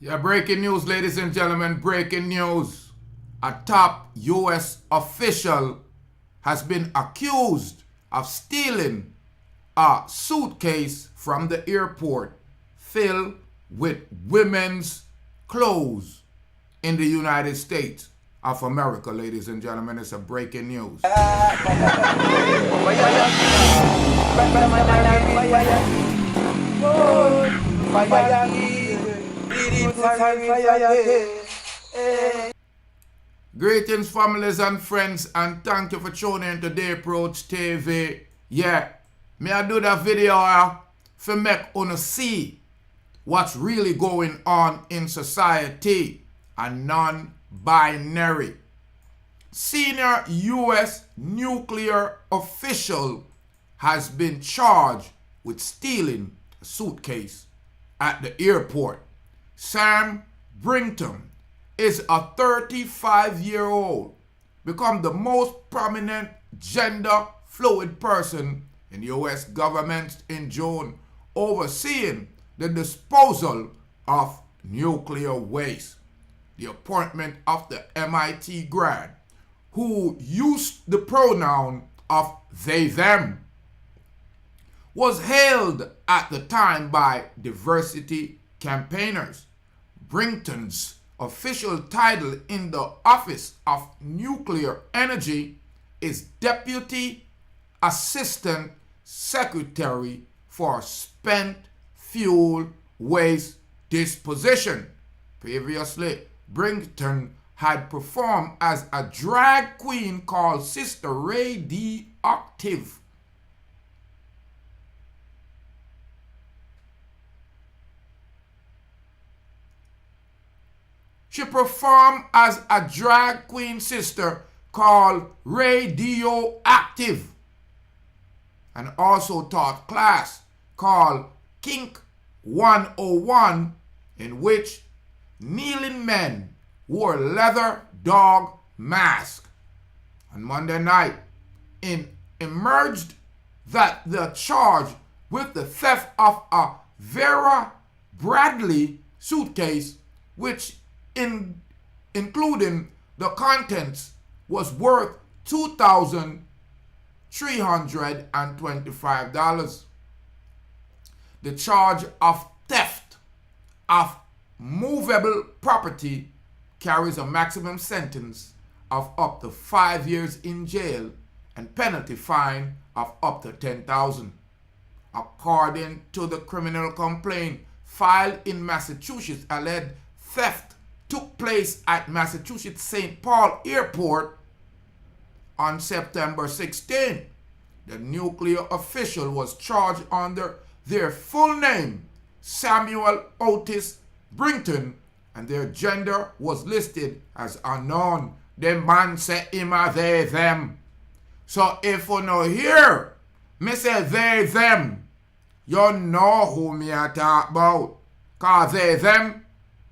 Yeah, breaking news, ladies and gentlemen, breaking news. A top U.S. official has been accused of stealing a suitcase from the airport filled with women's clothes in the United States of America, ladies and gentlemen. It's a breaking news. Greetings, families and friends, and thank you for tuning in to Day Approach TV. Yeah, me I do that video for make you see what's really going on in society and non-binary. Senior U.S. nuclear official has been charged with stealing a suitcase at the airport. Sam Brinton is a 35-year-old, become the most prominent gender fluid person in the U.S. government in June, overseeing the disposal of nuclear waste. The appointment of the MIT grad, who used the pronoun of they, them, was hailed at the time by diversity campaigners. Brinton's official title in the Office of Nuclear Energy is Deputy Assistant Secretary for Spent Fuel Waste Disposition. Previously, Brinton had performed as a drag queen called Sister Ray Dee O'Active. She performed as a drag queen sister called Ray Dee O'Active, and also taught class called Kink 101, in which kneeling men wore leather dog masks. On Monday night, it emerged that the charge with the theft of a Vera Bradley suitcase, which including the contents, was worth $2,325. The charge of theft of movable property carries a maximum sentence of up to 5 years in jail and penalty fine of up to $10,000. According to the criminal complaint filed in Massachusetts, alleged theft took place at Massachusetts St. Paul Airport on September 16. The nuclear official was charged under their full name, Samuel Otis Brinton, and their gender was listed as unknown. The man say him a they, them. So if you no hear me say they, them, you know who me a talk about. Cause they, them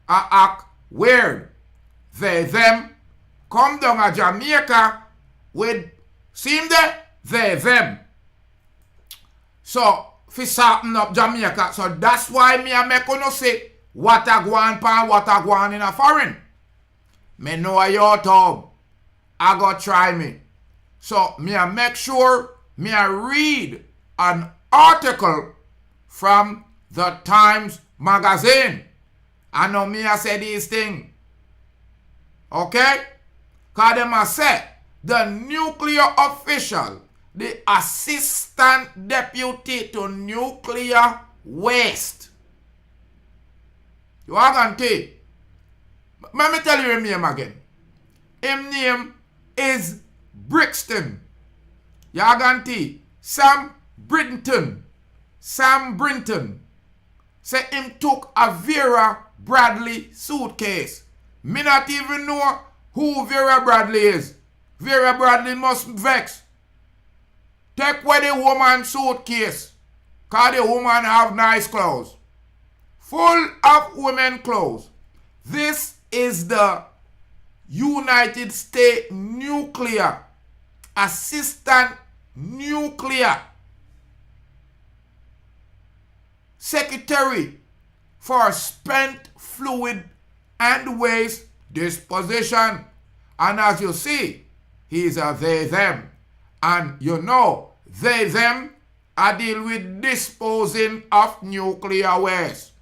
a act weird. They, them come down to Jamaica with, seem they, them. So, fi soften up Jamaica. So that's why me a make you say what a go on pan, what a go on in a foreign. Me know a YouTube. I go try me. So me a make sure me a read an article from the Times magazine. I know me a say these things. Okay? Cause them a say the nuclear official, the assistant deputy to nuclear waste. You are going to let me tell you his name again. His name is Brixton. You are going to Sam Brinton. Sam Brinton. Say him took a Vera Bradley suitcase. Me not even know who Vera Bradley is. Vera Bradley must vex. Take away the woman suitcase. Cause the woman have nice clothes. Full of women clothes. This is the United States Nuclear Assistant Nuclear Secretary for spent fluid and waste disposition. And as you see, he's a they, them. And you know, they, them, I deal with disposing of nuclear waste.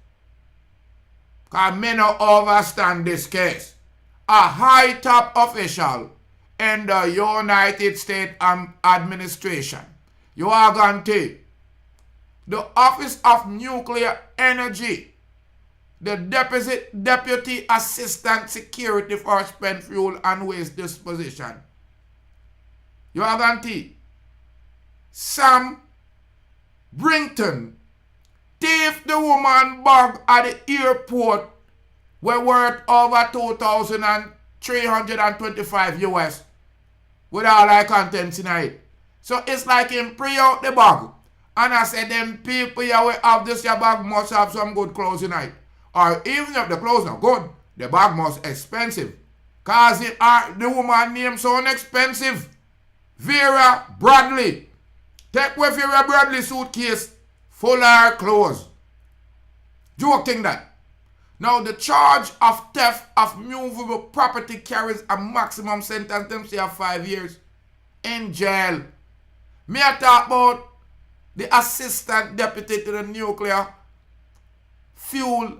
Because me no understand this case. A high top official in the United States administration, you are going to the Office of Nuclear Energy, the Deputy Assistant Security for Spent Fuel and Waste Disposition. You are going to Sam Brinton thief the woman bag at the airport were worth over 2,325 US with all our contents in it. So it's like him pre out the bag. And I said, them people here will have this your bag must have some good clothes in it. Or even if the clothes not good, the bag must expensive. Cause the woman name so expensive. Vera Bradley. Take away Vera Bradley suitcase full of her clothes. Joking that. Now the charge of theft of movable property carries a maximum sentence, them say, of 5 years in jail. Me I talk about the assistant deputy to the nuclear fuel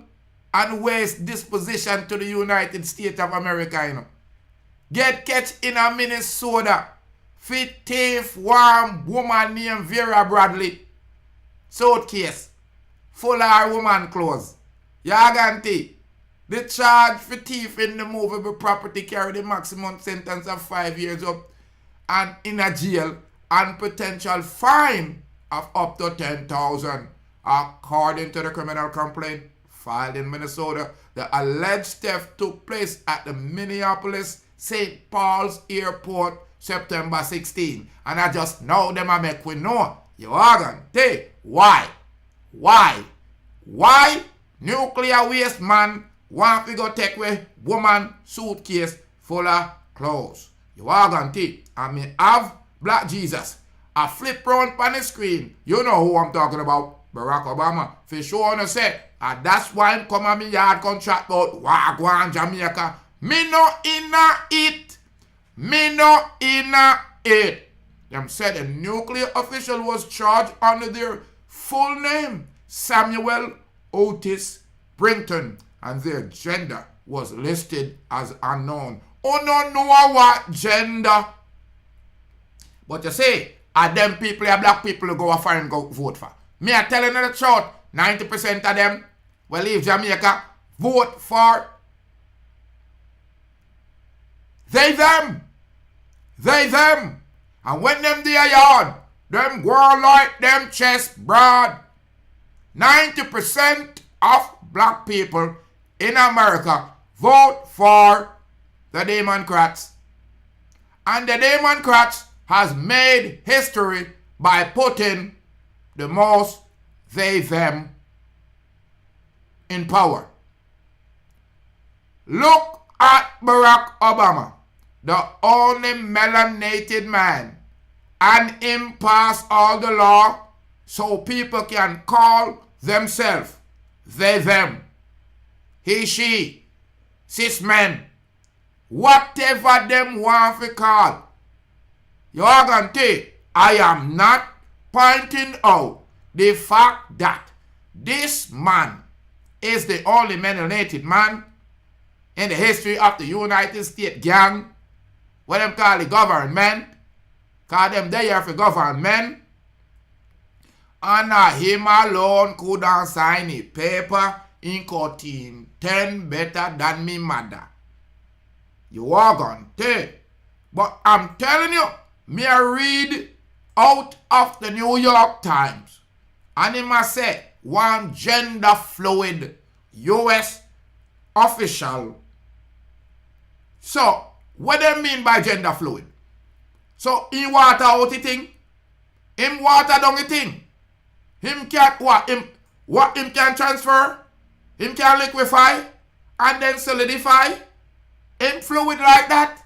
and waste disposition to the United States of America, you know. Get catch in a Minnesota. Fit thief warm woman named Vera Bradley. Suitcase full of her woman clothes. Yaganti. The charge for thief in the movable property carry the maximum sentence of 5 years up and in a jail and potential fine of up to $10,000. According to the criminal complaint filed in Minnesota, the alleged theft took place at the Minneapolis St. Paul's Airport September 16. And I just know them I make we know. You are going to take why? Why nuclear waste man want to go take away woman suitcase full of clothes? You are going to take. I mean, have Black Jesus. I flip round on the screen. You know who I'm talking about. Barack Obama. For sure on the set. And that's why I'm coming on my yard contract about Wagwan Jamaica. Me no inna it. Them said a nuclear official was charged under their full name, Samuel Otis Brinton, and their gender was listed as unknown. Oh, no what gender. But you see, them people, black people who go a foreign go vote for. Me I telling you the truth, 90% of them will leave Jamaica, vote for they, them. And when them there yard, them go like them chest broad. 90% of black people in America vote for the Democrats. And the Democrats has made history by putting the most they, them in power. Look at Barack Obama, the only melanated man, and him pass all the law so people can call themselves they, them, he, she, cis men, whatever them want to call. You are going to take, I am not pointing out the fact that this man is the only melanated man in the history of the United States gang, what them call the government, call them there for government, and him alone couldn't sign a paper in 10 better than me mother. You are going to take. But I'm telling you, me I read out of the New York Times, and he must say, one gender fluid U.S. official. So, what do you mean by gender fluid? So, he water out the thing? Him water down the thing? Him can't what? Him can transfer? Him can liquefy? And then solidify? Him fluid like that?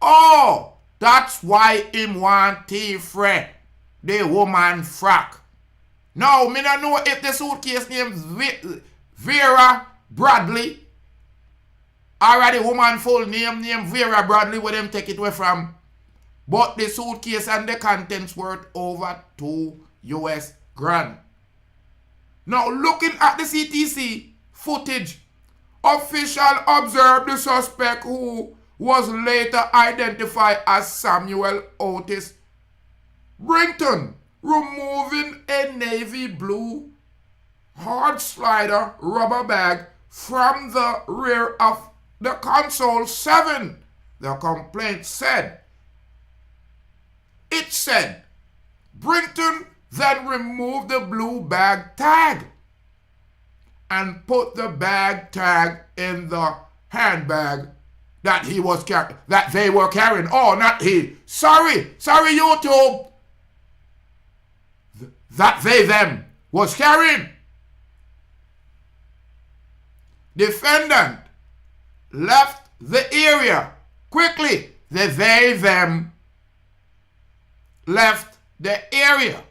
Oh, that's why him want to fret the woman frack. Now, me don't know if the suitcase name Vera Bradley. Already woman full name Vera Bradley, where them take it away from. But the suitcase and the contents worth over $2 grand. Now looking at the CTC footage, officials observed the suspect, who was later identified as Samuel Otis Brinton, removing a navy blue hard slider rubber bag from the rear of the console 7. The complaint said. It said, Brinton then removed the blue bag tag and put the bag tag in the handbag that he was that they were carrying. Oh, not he. Sorry, YouTube. That them was carrying. Defendant left the area quickly. Them left the area.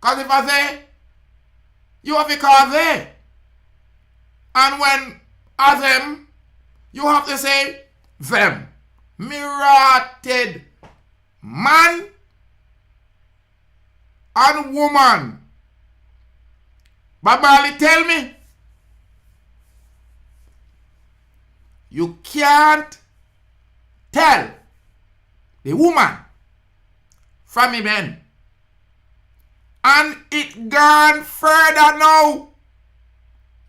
Because if I say, you have to call they. And when I them, you have to say them. Mirated man and woman. Babali, tell me, you can't tell the woman from the man. And it gone further now.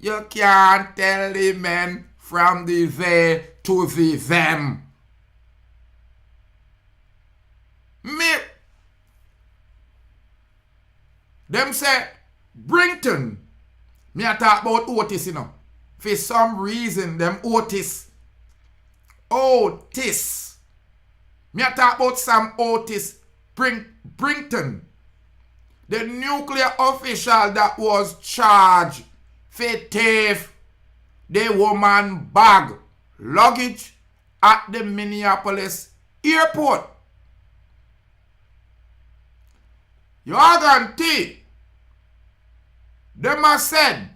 You can't tell the men from the they to the them. Them say, Brinton. Me a talk about Otis, you know. For some reason, them Otis. Me a talk about some Otis Brinton. The nuclear official that was charged for thief the woman bag luggage at the Minneapolis airport. You are guaranteed. Them have said,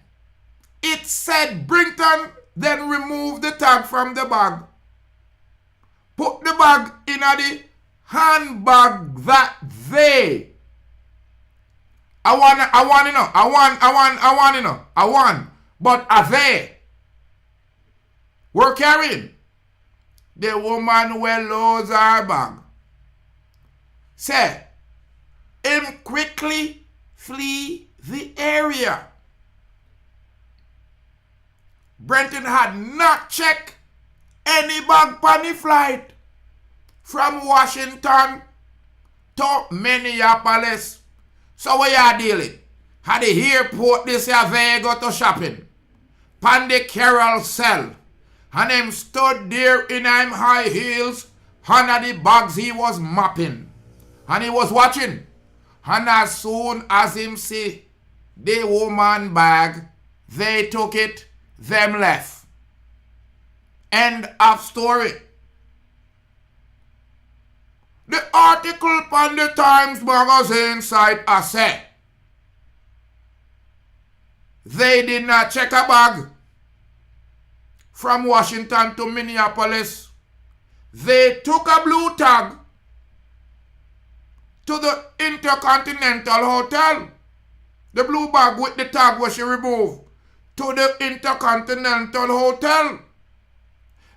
it said Brinton then removed the tag from the bag. Put the bag in the handbag that they. I want, but are they were carrying the woman will lose her bag. Say, him quickly flee the area. Brinton had not checked any bag on the flight from Washington to Minneapolis. So what you dealing? Had the airport this year they go to shopping. Pan the Carol cell. And him stood there in him high heels under the bags he was mopping. And he was watching. And as soon as him see the woman bag, they took it, them left. End of story. The article on the Times magazine site I said they did not check a bag from Washington to Minneapolis. They took a blue tag to the Intercontinental Hotel. The blue bag with the tag was she removed to the Intercontinental Hotel.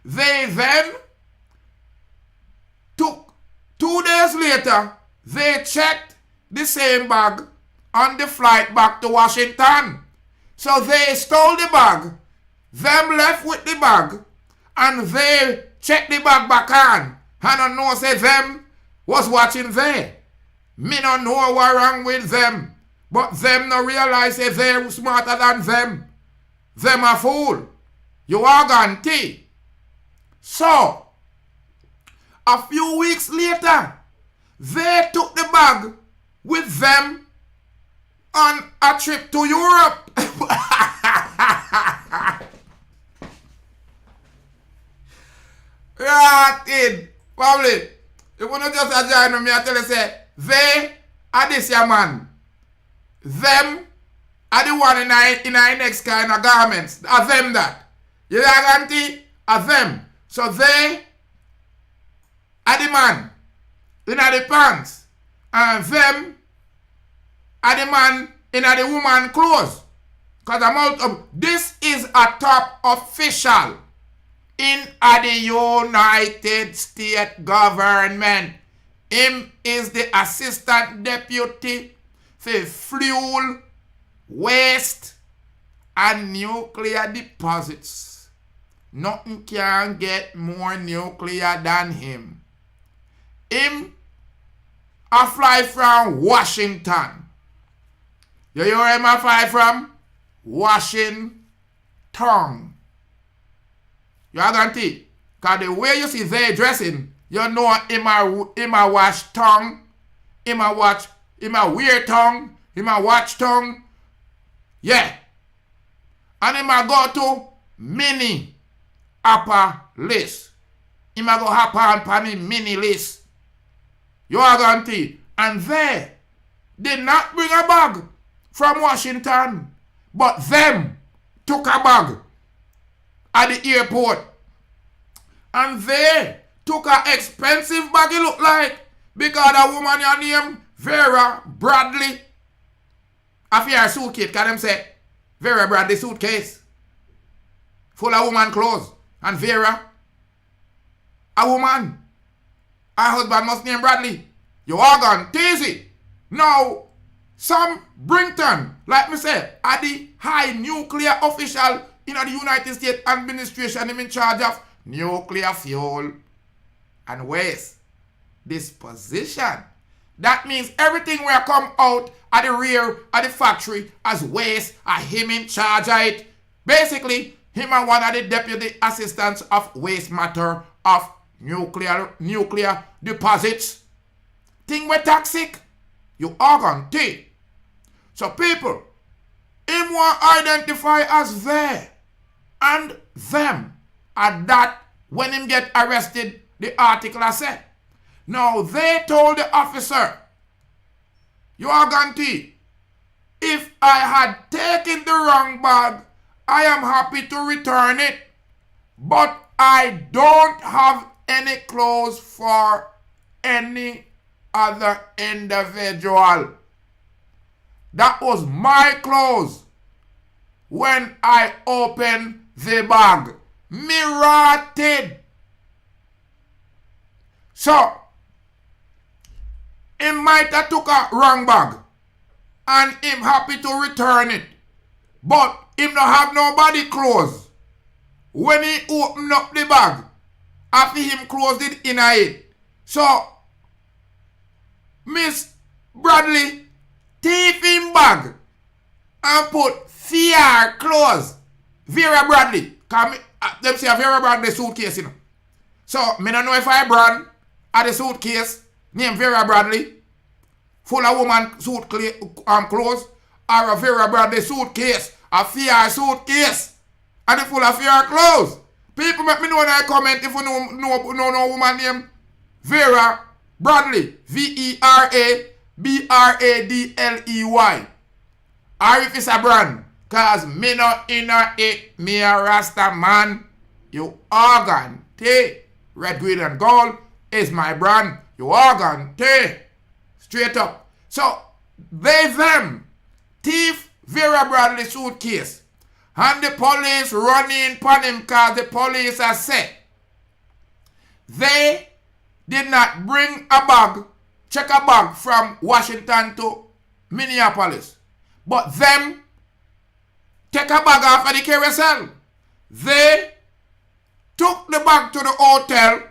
They then took 2 days later, they checked the same bag on the flight back to Washington. So they stole the bag, them left with the bag, and they checked the bag back on. And I know say them was watching there. Me no know what wrong with them, but them no realize say they're smarter than them. Them a fool. You are guarantee. So, a few weeks later, they took the bag with them on a trip to Europe. Yeah, probably. You wanna just join me, I tell you, say, they are this your man. Them are the one in our next kind of garments. Are them that. You guarantee? Are them. So they are the man in the pants. And them are the man in the woman clothes. Because I'm out of this is a top official in the United States government. Him is the assistant deputy for fuel, waste, and nuclear deposits. Nothing can get more nuclear than him. Him a fly from Washington. You hear him a fly from Washington. You guarantee? Because the way you see they dressing, you know him a wash tongue, him a wear tongue, him a watch tongue. Yeah. And him a go to mini upper list. Him a go hop on the mini list. You guarantee? And they did not bring a bag from Washington, but them took a bag at the airport. And they took an expensive bag, it look like, because a woman named Vera Bradley. I fear a suitcase, can them say, Vera Bradley suitcase, full of woman clothes. And Vera, a woman, her husband must name Bradley. You are gone, teasy. Now, some Brinton, like me say, are the high nuclear official in the United States administration in charge of nuclear fuel and waste disposition. That means everything will come out at the rear of the factory as waste, are him in charge of it. Basically, him and one of the deputy assistants of waste matter of nuclear deposits. Thing we toxic, you are gonna take. So people, him want identify as they and them. And that when him get arrested, the article I said. Now they told the officer, you are guaranteed, if I had taken the wrong bag, I am happy to return it. But I don't have any clothes for any other individual. That was my clothes when I opened the bag. Me rotted. So, he might have took a wrong bag and him happy to return it. But him not have nobody clothes. When he opened up the bag, after him closed it in it. So, Miss Bradley thief him bag and put fear clothes. Vera Bradley. Come, them say Vera Bradley suitcase, you know. So, me don't know if I brand at the suitcase named Vera Bradley, full of woman clothes, or a Vera Bradley suitcase, a fear suitcase, and it full of fear clothes. People make me know in the comment if you know woman named Vera Bradley, Vera Bradley. Or if it's a brand, cause me not in it, me a Rasta man. You organ, take, red, green, and gold is my brand. You organ, take, straight up. So, they them, thief Vera Bradley suitcase. And the police running upon him because the police are said they did not bring a bag, check a bag from Washington to Minneapolis. But them take a bag off of the carousel. They took the bag to the hotel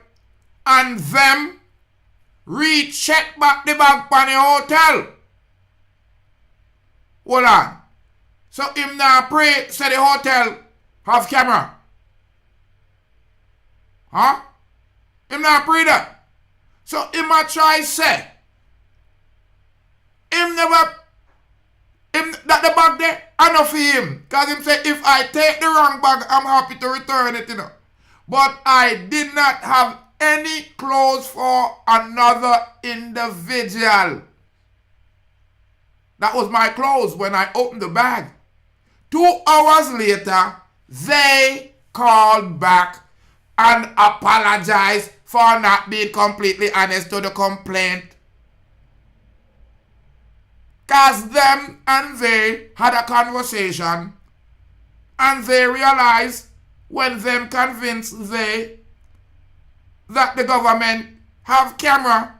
and them recheck back the bag from the hotel. Hold on. So him now pray, say the hotel have camera. Huh? Him now pray that. So him a try say, him never, that the bag there, enough for him. Because him say, if I take the wrong bag, I'm happy to return it, you know. But I did not have any clothes for another individual. That was my clothes when I opened the bag. 2 hours later, they called back and apologized for not being completely honest to the complaint. Because them and they had a conversation, and they realized when them convinced they that the government have camera,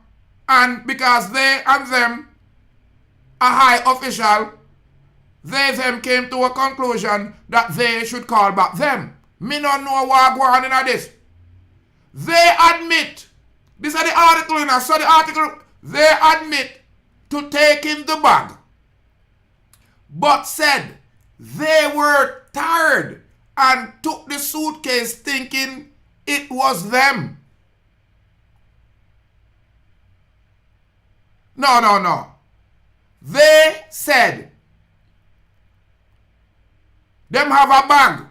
and because they and them a high official, they them came to a conclusion that they should call back them. Me don't know what go on in this. They admit, this is the article, you know, so the article, they admit to taking the bag, but said they were tired and took the suitcase thinking it was them. No. They said them have a bag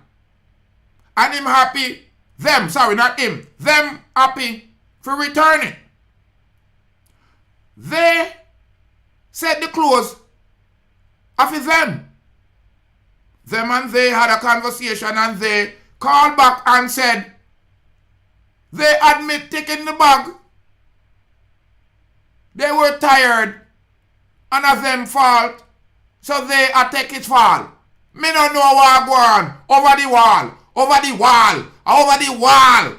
and him happy, them, sorry, not him, them happy for returning. They said the clothes of them. Them and they had a conversation and they called back and said they admit taking the bag. They were tired and of them fault, so they take it fall. Me don't know what go on over the wall, over the wall, over the wall,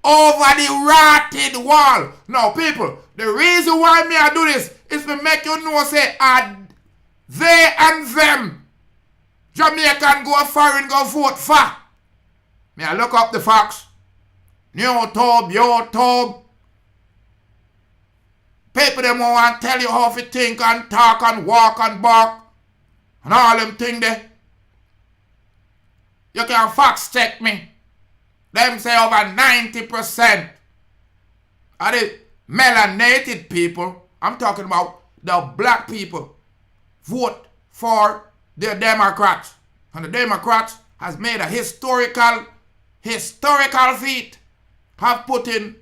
over the rotted wall. Now, people, the reason why me I do this is to make you know, say, they and them, Jamaican go foreign, go vote for. Me I look up the facts. YouTube. People them want to tell you how to think and talk and walk and bark and all them things there. You can fact check me. Them say over 90% of the melanated people, I'm talking about the black people, vote for the Democrats. And the Democrats has made a historical feat, have put in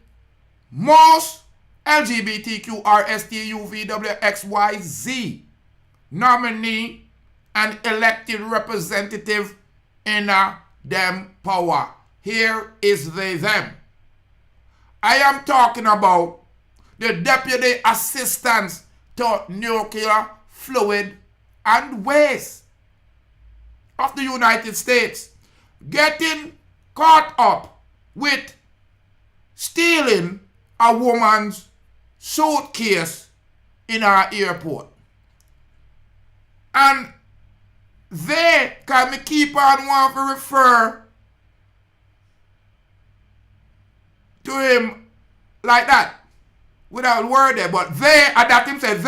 most LGBTQRSTUVWXYZ nominee and elected representative in them power. Here is them. I am talking about the Deputy Assistant to Nuclear, Fluid and Waste of the United States getting caught up with stealing a woman's suitcase in our airport. And they can keep on want to refer to him like that without word there, but they, at that time said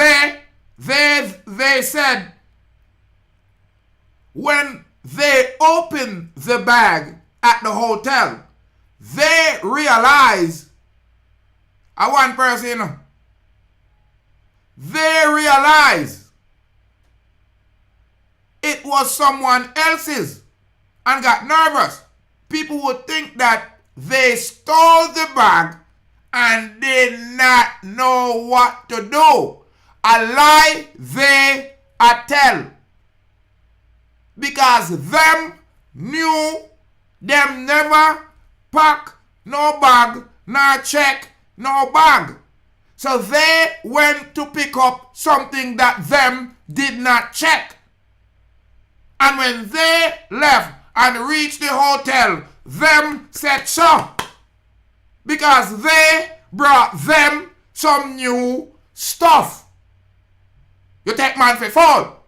they said when they opened the bag at the hotel, they realized one person, they realized it was someone else's and got nervous. People would think that they stole the bag and did not know what to do. A lie they tell. Because them knew them never pack no bag, nor check no bag. So they went to pick up something that them did not check. And when they left and reached the hotel, them said so. Because they brought them some new stuff. You take man for fool.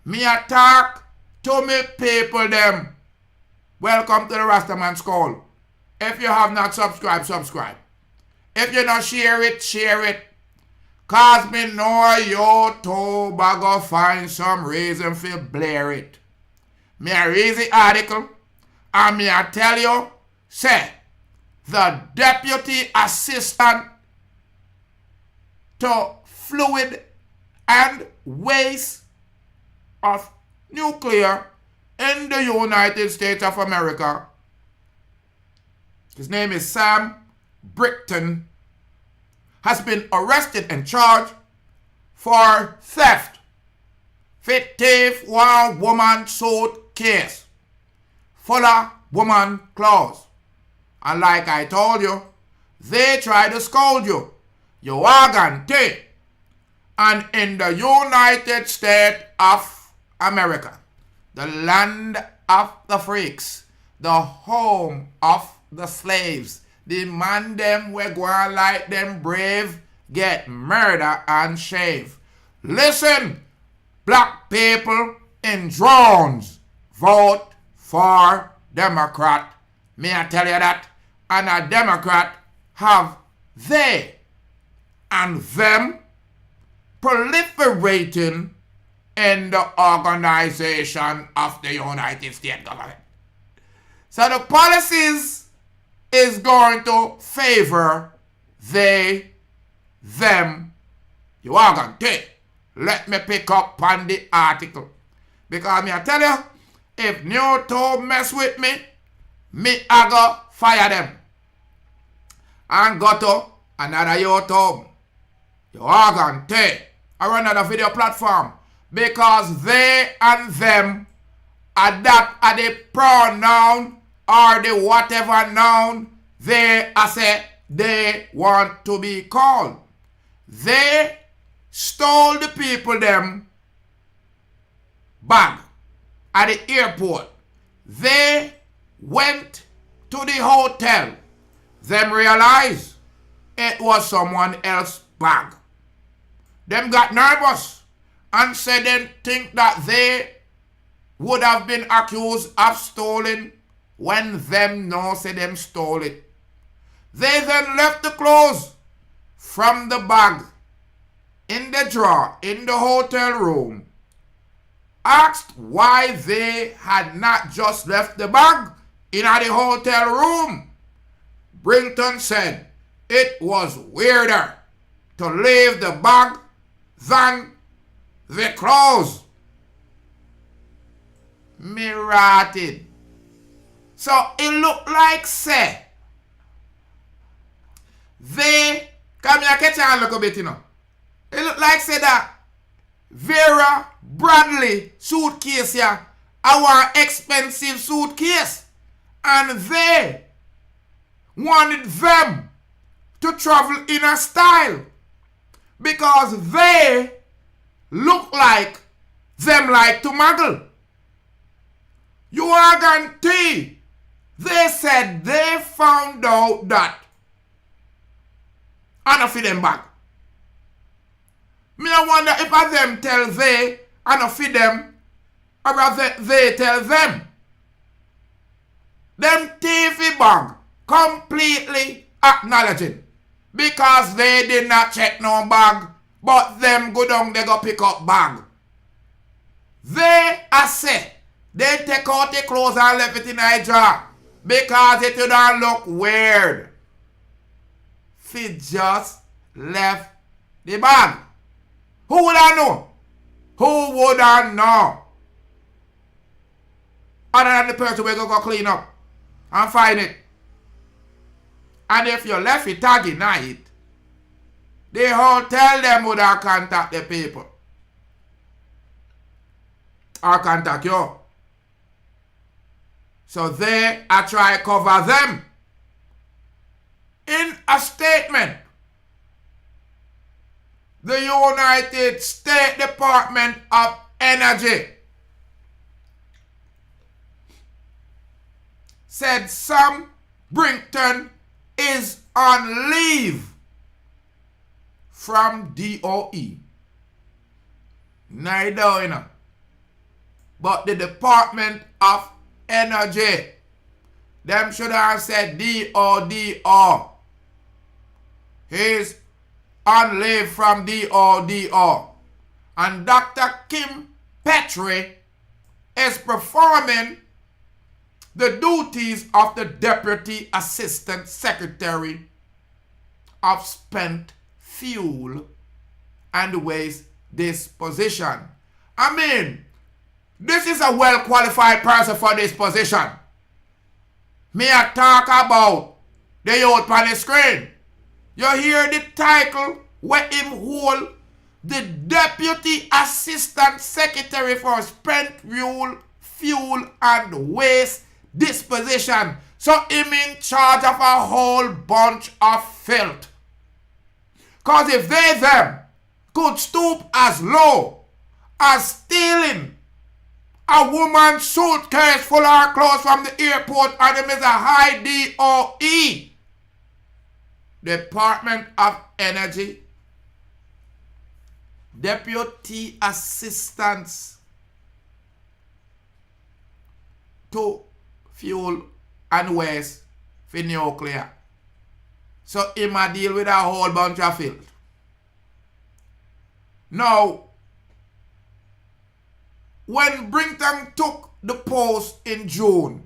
Me attack to me people them. Welcome to the Rastaman School. If you have not subscribed, subscribe. If you not share it, share it. Cause me know YouTube I go find some reason for blare it. Me a read the article and me a tell you, say, the Deputy Assistant to Fluid and Waste of Nuclear in the United States of America. His name is Sam Brinton, has been arrested and charged for theft. Fit thief one woman suitcase full of woman clothes. And like I told you, they try to scold you. You organ take. And in the United States of America, the land of the freaks, the home of the slaves, the man them we go on like them brave get murder and shave. Listen, black people in drones, vote for Democrat. May I tell you that? And a Democrat have they and them proliferating in the organization of the United States government. So the policies is going to favor they, them. You are going to take. Let me pick up on the article. Because me I tell you, if new to mess with me, I go fire them. And go to another YouTube. You are going to take. Or another video platform. Because they and them adapt at the pronoun or the whatever noun they say they want to be called. They stole the people them bag at the airport. They went to the hotel. Them realized it was someone else's bag. Them got nervous and said they think that they would have been accused of stealing when them know say them stole it. They then left the clothes from the bag in the drawer in the hotel room, asked why they had not just left the bag in the hotel room. Brinton said it was weirder to leave the bag than the clothes. Me rotted. So it looked like say they come here catch on a little bit, you know. It looked like say that Vera Bradley suitcase here, our expensive suitcase, and they wanted them to travel in a style because they look like them like to muggle. You are guarantee they said they found out that and I feed them back. Me I wonder if I them tell they and I feed them or they tell them. Them thiefy bag completely acknowledging because they did not check no bag, but them go down they go pick up bag. They are say they take out the clothes and left it in a jar because it don't look weird. They just left the bag. Who would I know? Who would I know? Other than the person we go clean up and find it. And if you left it tagging night, the hotel them would have contact the people. Or contact you. So they are trying to cover them. In a statement, the United States Department of Energy said Sam Brinton is on leave from DOE. Neither, you know. But the Department of Energy, them should have said DODO. He's on leave from DODO. And Dr. Kim Petrie is performing the duties of the Deputy Assistant Secretary of Spent Fuel and Waste Disposition. I mean, this is a well-qualified person for this position. Me I talk about the youth on the screen. You hear the title where him hold the Deputy Assistant Secretary for Spent Fuel and Waste Disposition. So him in charge of a whole bunch of filth. Because if them could stoop as low as stealing a woman's suitcase full of her clothes from the airport, and them is a high DOE, Department of Energy, Deputy Assistants to Fuel and Waste for nuclear. So him a deal with a whole bunch of filth. Now, when Brinton took the post in June,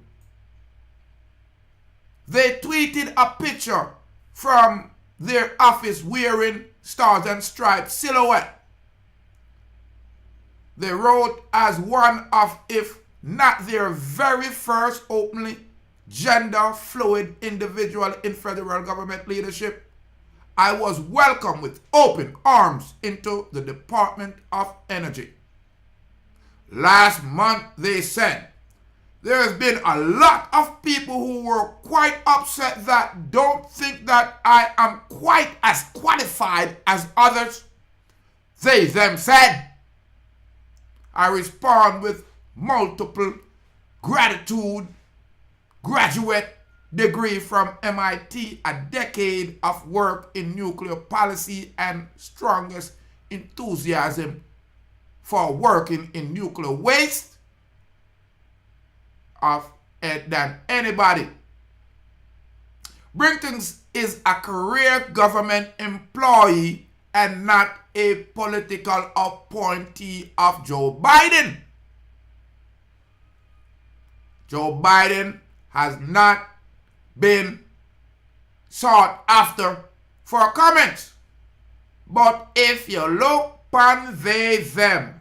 they tweeted a picture from their office wearing Stars and Stripes silhouette. They wrote as one of, if not their very first openly gender fluid individual in federal government leadership, I was welcomed with open arms into the Department of Energy. Last month they said, there has been a lot of people who were quite upset that don't think that I am quite as qualified as others. They them said. I respond with multiple gratitude, graduate degree from MIT, a decade of work in nuclear policy, and strongest enthusiasm for working in nuclear waste than anybody. Brinton is a career government employee and not a political appointee of Joe Biden. Joe Biden has not been sought after for comments. But if you look upon they, them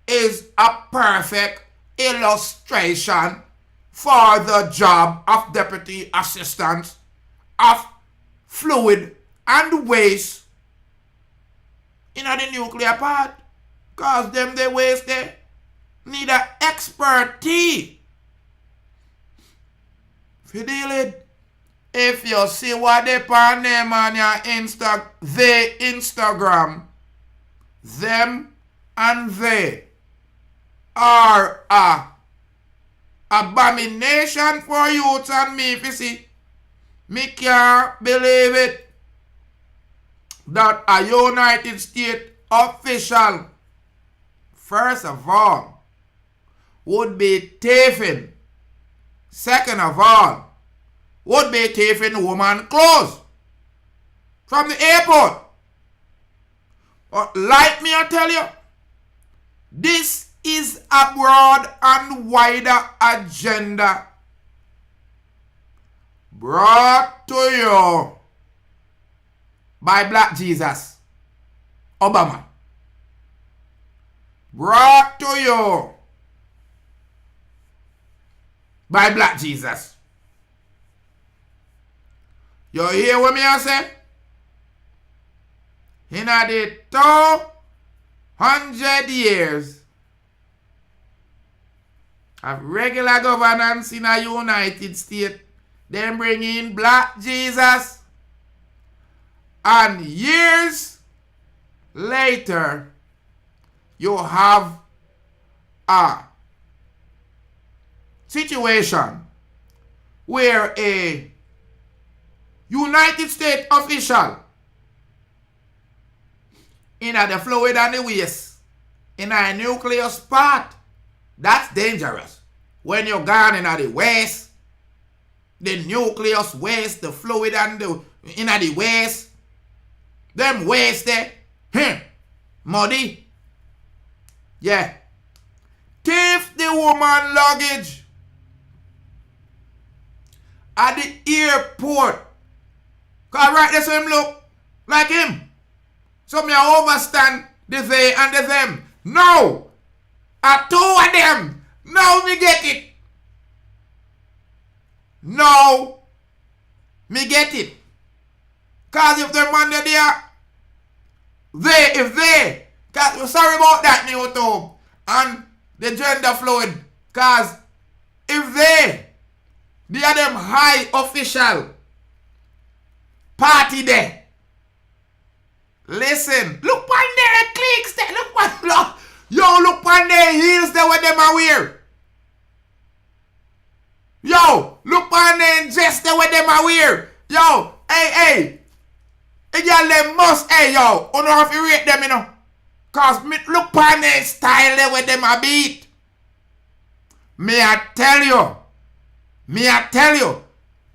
is a perfect illustration for the job of Deputy Assistant of Fluid and Waste in the nuclear part. Because them they waste there need a expertise if you deal it. If you see what they pan them on your Instagram, them and they are a abomination for youth and me. If you see, me can't believe it that a United States official, first of all, would be thieving. Second of all, would be thieving woman clothes from the airport. But like me, I tell you, this is a broad and wider agenda brought to you by Black Jesus Obama. Brought to you by Black Jesus. You hear what me I say? In the 200 years of regular governance in the United States, then bring in Black Jesus, and years later you have a situation where a United States official in the fluid and the waste in a nucleus part, that's dangerous. When you're gone in the waste, the nucleus waste, the fluid and the in the waste, them waste there, muddy. Yeah. Thief the woman luggage at the airport. Cause right there, so him look like him. So me I overstand the they and the them. No! A two of them. Now me get it. No. Me get it. Cause if the man there, cause sorry about that YouTube and the gender fluid. Cause if they are them high official party there. Listen, look on their clicks there, look. Yo, look on their heels there what them are wear. Yo, look on their dress there what them are wear. Yo, hey. The girl them must, hey yo, you know how to rate them, you know. Cause me look on their style there what them are beat. Me I tell you,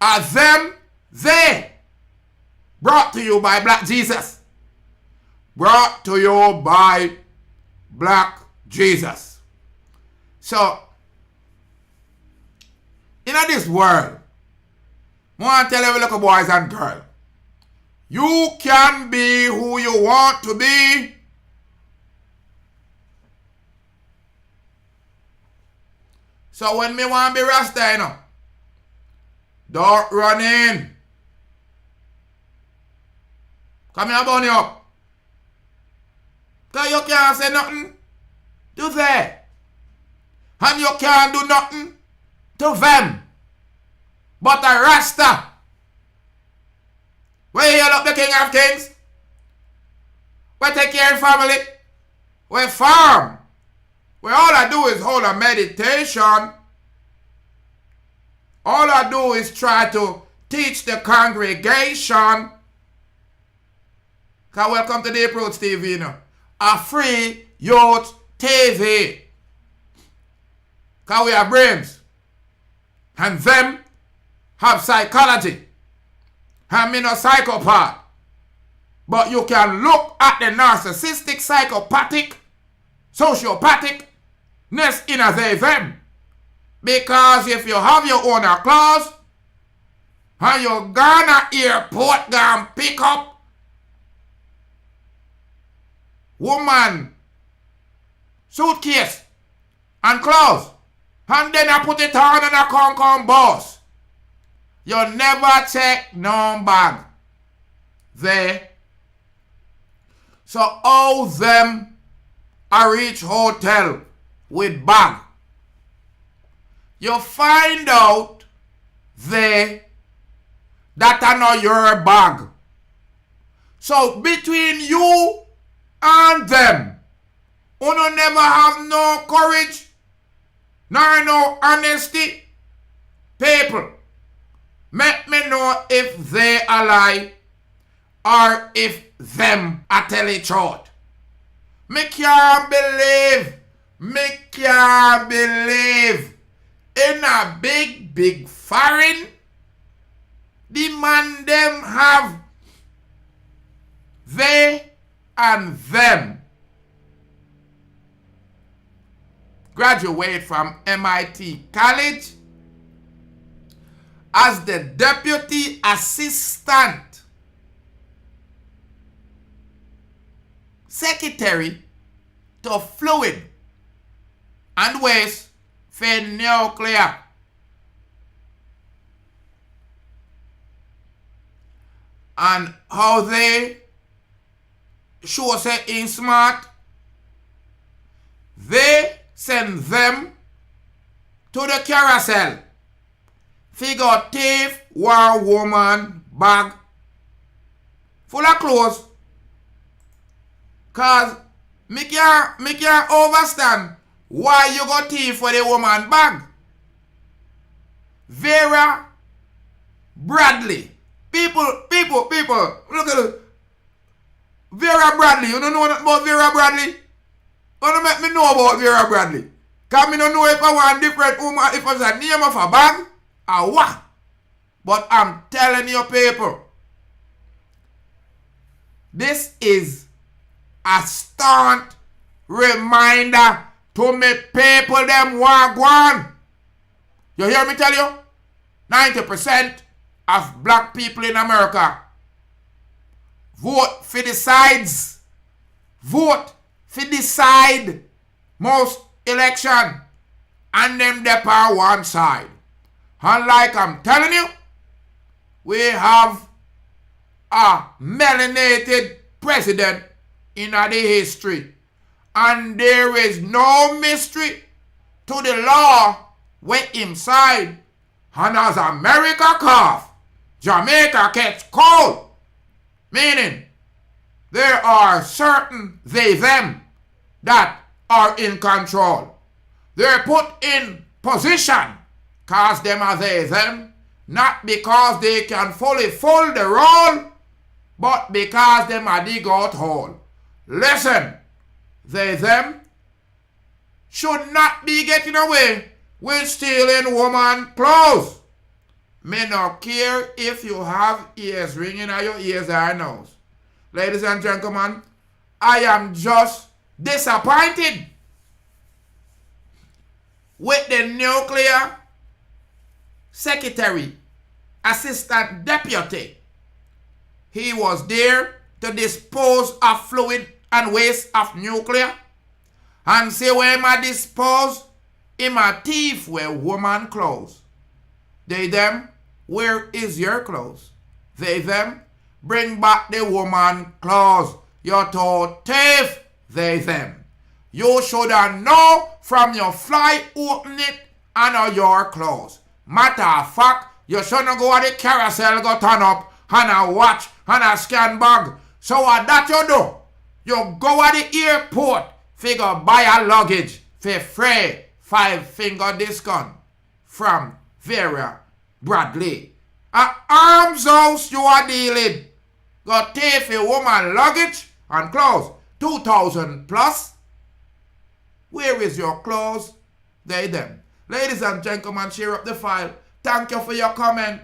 are them they brought to you by Black Jesus. Brought to you by Black Jesus. So, in this world, I want to tell you little boys and girls, you can be who you want to be. So when me want to be Rasta, you know, don't run in. Come here, bunny up. Because you can't say nothing to them. And you can't do nothing to them. But a Rasta. Where you look the King of Kings? Where take care of family? Where farm? Where all I do is hold a meditation. All I do is try to teach the congregation. Because welcome to the Approach TV now. A free youth TV. Because we have brains. And them have psychology. And me no psychopath. But you can look at the narcissistic, psychopathic, sociopathic-ness in a they them. Because if you have your own clause, and you gonna airport gonna pick up woman suitcase and clothes, and then I put it on and I come boss. You never check no bag there. So all them a reach hotel with bag. You find out there that are not your bag. So between you and them, you never have no courage, nor no honesty. People, make me know if they are lie or if them are tell it truth. Me can't believe in a big foreign, the man them have they and them. Graduate from MIT College as the Deputy Assistant Secretary to Fluid and Waste for Nuclear. And how they show say in smart, they send them to the carousel. Figure thief one woman bag full of clothes. Cause me can't understand why you go thief for the woman bag. Vera Bradley. People, look at it. Vera Bradley, you don't know nothing about Vera Bradley? You don't make me know about Vera Bradley. Cause me don't know if I want different woman, if it's a name of a bag, or what. But I'm telling you people, this is a stunt reminder to make people them wagwan. You hear me tell you? 90% of black people in America vote for the sides. Vote for the side most election. And them they on one side. And like I'm telling you, we have a melanated president in the history. And there is no mystery to the law with him side. And as America cough, Jamaica catch cold. Meaning, there are certain they, them that are in control. They're put in position because them are they, them, not because they can fully fill the role, but because them are dig out hole. Listen, they, them should not be getting away with stealing woman clothes. Me no care if you have ears ringing or your ears or nose. Ladies and gentlemen, I am just disappointed with the nuclear secretary, assistant deputy. He was there to dispose of fluid and waste of nuclear. And say where I dispose, him a thief wear woman clothes. They, them, where is your clothes? They, them, bring back the woman clothes. You're told thief. They, them. You should have known from your fly open it and your clothes. Matter of fact, you shouldn't go at the carousel, go turn up, and a watch, and a scan bag. So what that you do? You go at the airport, figure buy a luggage for free 5-finger discount from Vera Bradley. At arms house you are dealing. Go take a woman luggage and clothes. 2,000 plus. Where is your clothes? They, them. Ladies and gentlemen, share up the file. Thank you for your comment.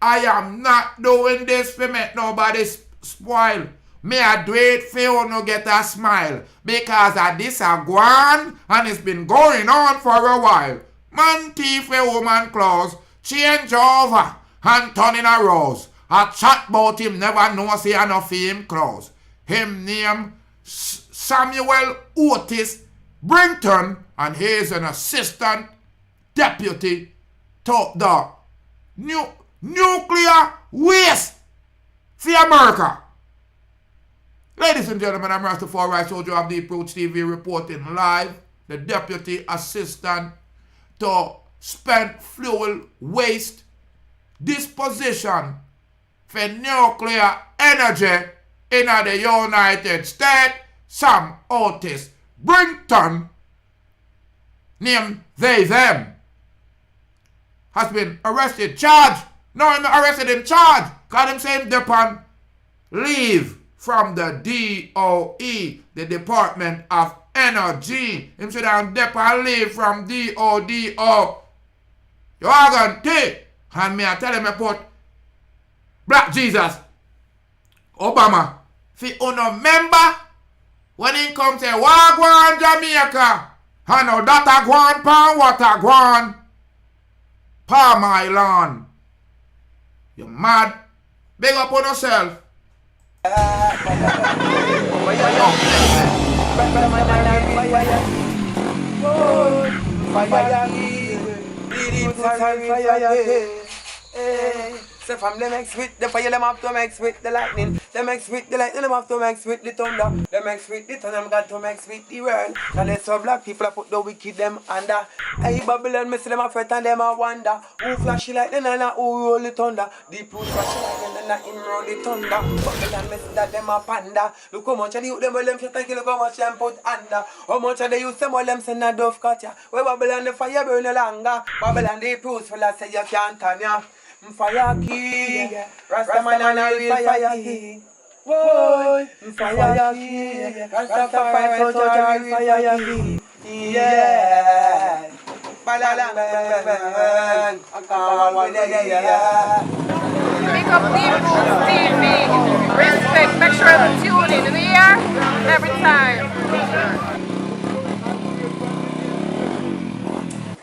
I am not doing this to make nobody spoil. May I do it for you to get a smile. Because this a go on and it's been going on for a while. Man thief a woman clothes, change over and turn in a rose. A chat about him never know see enough for him clothes. Him name Samuel Otis Brinton and he is an assistant deputy to the nuclear waste for America. Ladies and gentlemen, I'm Rastafari Soldier of Deep Roots TV reporting live. The deputy assistant to spent fuel waste disposition for nuclear energy in the United States, Sam Otis Brinton, named they, them, has been arrested, charged. No, I'm arrested in charge. Because him saying they're on leave from the DOE, the Department of Energy. Him say they're on leave from DODO. You are going to take. And me I tell him I put Black Jesus, Obama, fi uno member when he come say, Wagwan Jamaica, and now that a gwan pan, what a gwan, Palm Island. You mad? Big up on yourself. So from them mix with the fire, them have to mix with the lightning. Them mix with the lightning, them have to mix with the thunder. Them mix with the thunder, them got to mix with the world. And they so black people put the wicked them under. Hey Babylon, me see them a fret and them a wonder. Who flashy like them and who roll the thunder. Deep roots flashy like them and him roll the thunder. Babylon, me see that them a panda. Look how much of the youth them will them fit and look how much them put under. How much of the youth them will them send a dove cut ya. Where Babylon the fire burn no longer. Babylon deep roots full of say you can't turn ya. Fire king, Rastaman and a real fire king. Whoa, fire king, Rastafari soldier and fire king. Yeah, balang bang, Pick up Deep Roots TV. Respect, make sure to tune in the year every time.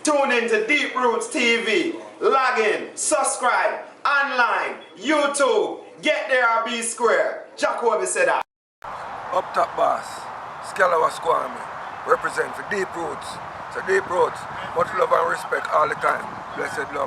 Tune in to Deep Roots TV. Log in, subscribe, online, YouTube. Get there or be square. Jack Webby said that. Up top boss, Scalawa Squammy, represent for Deep Roots. So Deep Roots, much love and respect all the time. Blessed love.